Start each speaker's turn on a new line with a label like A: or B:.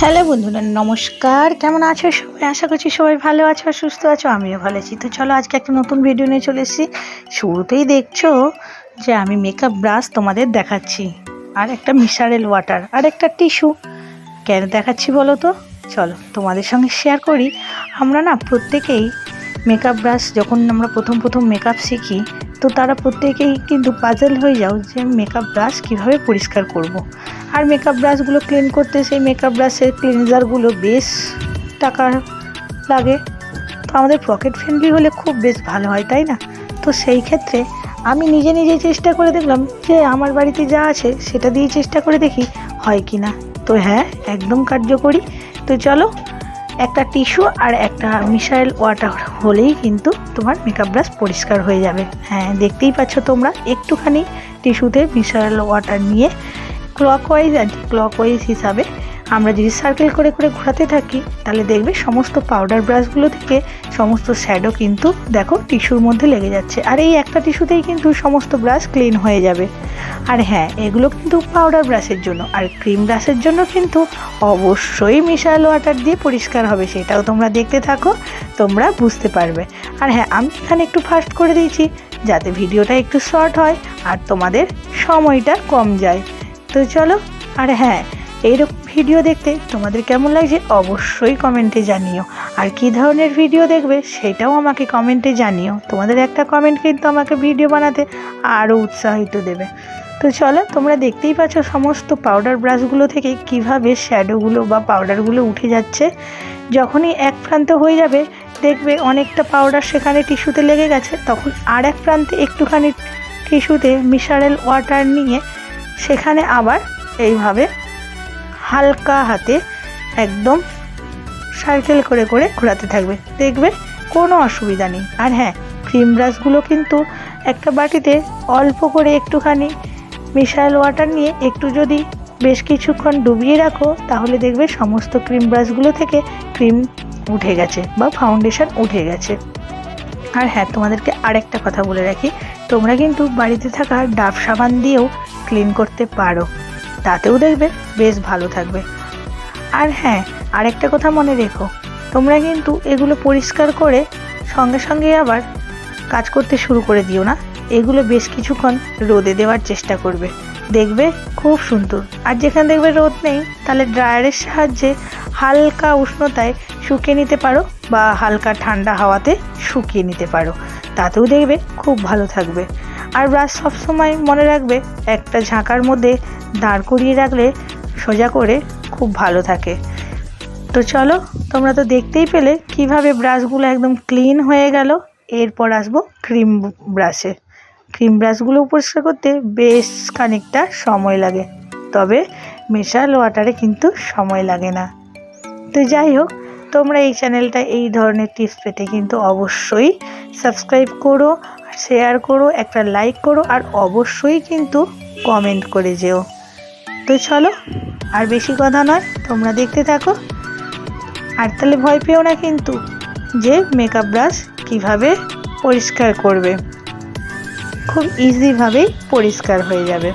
A: Hello বন্ধুরা, নমস্কার। কেমন আছো সবাই? আশা করছি সবাই ভালো আছো আর সুস্থ আছো। আমিও ভালো আছি। তো চলো আজকে একটা নতুন ভিডিও নিয়ে চলে এসেছি। শুরুতেই দেখছো যে আমি মেকআপ ব্রাশ তোমাদের দেখাচ্ছি, আর একটা মিনারেল ওয়াটার আর একটা টিস্যু। কেন দেখাচ্ছি বলো তো? চলো তোমাদের সঙ্গে শেয়ার করি। আমরা না প্রত্যেকেই মেকআপ ব্রাশ, যখন আমরা প্রথম মেকআপ শিখি, তো তারা প্রত্যেকেই কিন্তু পাজল হয়ে যাও যে মেকআপ ব্রাশ কীভাবে পরিষ্কার করব। আর মেকআপ ব্রাশগুলো ক্লিন করতে সেই মেকআপ ব্রাশের ক্লিনজারগুলো বেশ টাকা লাগে। তো আমাদের পকেট ফ্রেন্ডলি হলে খুব বেশ ভালো হয়, তাই না? তো সেই ক্ষেত্রে আমি নিজে চেষ্টা করে দেখলাম যে আমার বাড়িতে যা আছে সেটা দিয়ে চেষ্টা করে দেখি হয় কি না। তো হ্যাঁ, একদম কার্যকরী। তো চলো, একটা টিস্যু আর একটা মিনারেল ওয়াটার হলেই কিন্তু তোমার মেকআপ ব্রাশ পরিষ্কার হয়ে যাবে। হ্যাঁ, দেখতেই পাচ্ছ তোমরা। একটুখানি টিস্যুতে মিনারেল ওয়াটার নিয়ে ক্লকওয়াইজ অ্যান্টি ক্লকওয়াইজ হিসাবে আমরা যদি সার্কেল করে ঘোরাতে থাকি, তাহলে দেখবে সমস্ত পাউডার ব্রাশগুলো থেকে সমস্ত শ্যাডো কিন্তু দেখো টিস্যুর মধ্যে লেগে যাচ্ছে। আর এই একটা টিস্যুতেই কিন্তু সমস্ত ব্রাশ ক্লিন হয়ে যাবে। আর হ্যাঁ, এগুলো কিন্তু পাউডার ব্রাশের জন্য। আর ক্রিম ব্রাশের জন্য কিন্তু অবশ্যই মিনারেল ওয়াটার দিয়ে পরিষ্কার হবে। সেটাও তোমরা দেখতে থাকো, তোমরা বুঝতে পারবে। আর হ্যাঁ, আমি এখানে একটু ফাস্ট করে দিয়েছি যাতে ভিডিওটা একটু শর্ট হয় আর তোমাদের সময়টা কম যায়। তো চলো, আর হ্যাঁ, এইরকম ভিডিও দেখতে তোমাদের কেমন লাগছে অবশ্যই কমেন্টে জানিও। আর কী ধরনের ভিডিও দেখবে সেটাও আমাকে কমেন্টে জানিও। তোমাদের একটা কমেন্ট কিন্তু আমাকে ভিডিও বানাতে আরও উৎসাহিত দেবে। তো চলো, তোমরা দেখতেই পাচ্ছ সমস্ত পাউডার ব্রাশগুলো থেকে কিভাবে শ্যাডোগুলো বা পাউডারগুলো উঠে যাচ্ছে। যখনই এক প্রান্ত হয়ে যাবে, দেখবে অনেকটা পাউডার সেখানে টিস্যুতে লেগে গেছে, তখন আর এক প্রান্তে একটুখানি টিস্যুতে মিনারেল ওয়াটার নিয়ে সেখানে আবার এইভাবে হালকা হাতে একদম সার্কেল করে ঘোরাতে থাকবে, দেখবে কোনো অসুবিধা নেই। আর হ্যাঁ, ক্রিম ব্রাশগুলো কিন্তু একটা বাটিতে অল্প করে একটুখানি মিনারেল ওয়াটার নিয়ে একটু যদি বেশ কিছুক্ষণ ডুবিয়ে রাখো, তাহলে দেখবে সমস্ত ক্রিম ব্রাশগুলো থেকে ক্রিম উঠে গেছে বা ফাউন্ডেশন উঠে গেছে। আর হ্যাঁ, তোমাদেরকে আরেকটা কথা বলে রাখি, তোমরা কিন্তু বাড়িতে থাকা ডাভ সাবান দিয়েও ক্লিন করতে পারো, তাতেও দেখবে বেশ ভালো থাকবে। আর হ্যাঁ, আরেকটা কথা মনে রেখো, তোমরা কিন্তু এগুলো পরিষ্কার করে সঙ্গে সঙ্গে আবার কাজ করতে শুরু করে দিও না। এগুলো বেশ কিছুক্ষণ রোদে দেওয়ার চেষ্টা করবে, দেখবে খুব সুন্দর। আর যেখানে দেখবে রোদ নেই, তাহলে ড্রায়ারের সাহায্যে হালকা উষ্ণতায় শুকিয়ে নিতে পারো বা হালকা ঠান্ডা হাওয়াতে শুকিয়ে নিতে পারো, তাতেও দেখবে খুব ভালো থাকবে। আর ব্রাশ সবসময় মনে রাখবে একটা ঝাঁকার মধ্যে দাঁড় করিয়ে রাখলে সোজা করে খুব ভালো থাকে। তো চলো, তোমরা তো দেখতেই পেলে কিভাবে ব্রাশগুলো একদম ক্লিন হয়ে গেল। এরপর আসবো ক্রিম ব্রাশে। ক্রিম ব্রাশগুলো পরিষ্কার করতে বেশ খানিকটা সময় লাগে, তবে মিনারেল ওয়াটারে কিন্তু সময় লাগে না। তো যাই হোক, তোমরা এই চ্যানেলটা এই ধরনের টিপস পেতে কিন্তু অবশ্যই সাবস্ক্রাইব করো, শেয়ার করো, একটা লাইক করো, আর অবশ্যই কিন্তু কমেন্ট করে যেও। তো চলো, আর বেশি কথা নয়, তোমরা দেখতে থাকো। আর তাহলে ভয় পেও না কিন্তু যে মেকআপ ব্রাশ কীভাবে পরিষ্কার করবে, খুব ইজিভাবেই পরিষ্কার হয়ে যাবে।